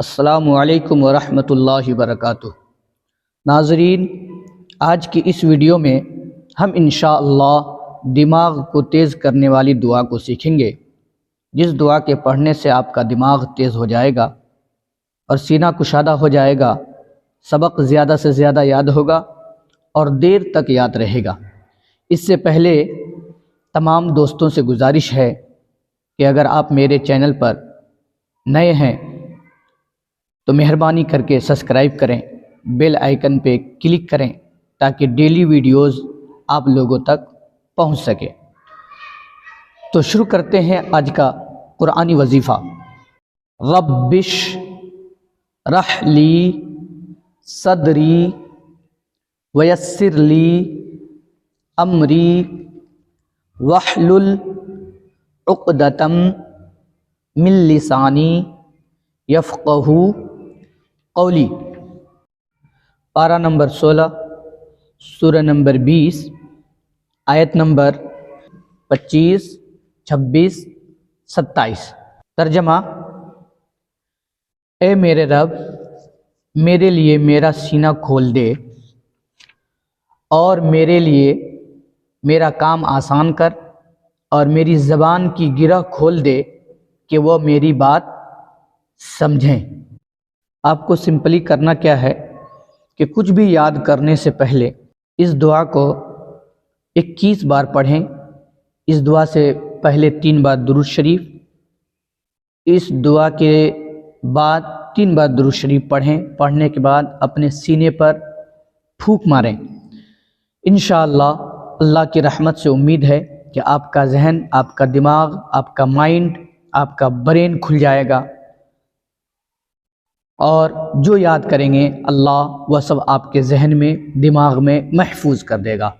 السلام علیکم ورحمۃ اللہ وبرکاتہ۔ ناظرین، آج کی اس ویڈیو میں ہم انشاءاللہ دماغ کو تیز کرنے والی دعا کو سیکھیں گے، جس دعا کے پڑھنے سے آپ کا دماغ تیز ہو جائے گا اور سینہ کشادہ ہو جائے گا، سبق زیادہ سے زیادہ یاد ہوگا اور دیر تک یاد رہے گا۔ اس سے پہلے تمام دوستوں سے گزارش ہے کہ اگر آپ میرے چینل پر نئے ہیں تو مہربانی کر کے سبسکرائب کریں، بیل آئیکن پہ کلک کریں تاکہ ڈیلی ویڈیوز آپ لوگوں تک پہنچ سکے۔ تو شروع کرتے ہیں آج کا قرآنی وظیفہ۔ ربش رح لی صدری ویسر لی امری واحلل عقدۃ من لسانی یفقہوا قولی۔ پارہ نمبر 16، سورہ نمبر 20، آیت نمبر 25، 26، 27۔ ترجمہ: اے میرے رب، میرے لیے میرا سینہ کھول دے اور میرے لیے میرا کام آسان کر اور میری زبان کی گرہ کھول دے کہ وہ میری بات سمجھیں۔ آپ کو سمپلی کرنا کیا ہے کہ کچھ بھی یاد کرنے سے پہلے اس دعا کو 21 بار پڑھیں۔ اس دعا سے پہلے 3 بار درود شریف، اس دعا کے بعد 3 بار درود شریف پڑھیں۔ پڑھنے کے بعد اپنے سینے پر پھونک ماریں۔ انشاءاللہ اللہ کی رحمت سے امید ہے کہ آپ کا ذہن، آپ کا دماغ، آپ کا مائنڈ، آپ کا برین کھل جائے گا اور جو یاد کریں گے اللہ وہ سب آپ کے ذہن میں، دماغ میں محفوظ کر دے گا۔